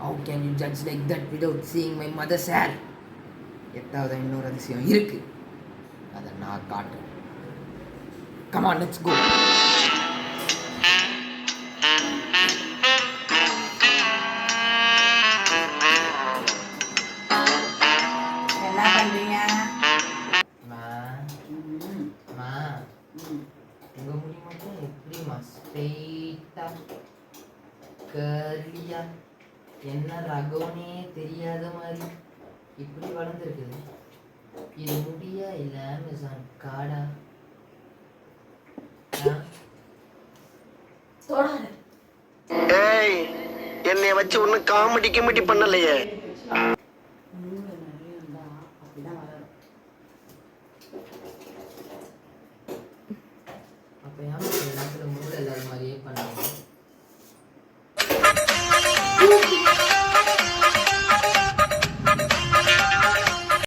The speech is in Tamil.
How can you judge like that without seeing my mother's hair? எட்டாவது இன்னொரு அதிசயம் இருக்கு, அதை நான் காட்டுறேன். Come on, let's go. என்ன பண்றீங்க? உங்க முடி மட்டும் எப்படிமா ஸ்ட்ரெயிட்டா கர்லியா என்ன ரகம்னே தெரியாத மாதிரி இப்படி வளர்ந்துருக்குது? இது முடியா இல்ல அமேசான் காடா? ஏய், என்னை வச்சு ஒன்னும் காமெடி கிமெடி பண்ணலையே. அப்ப ஏன்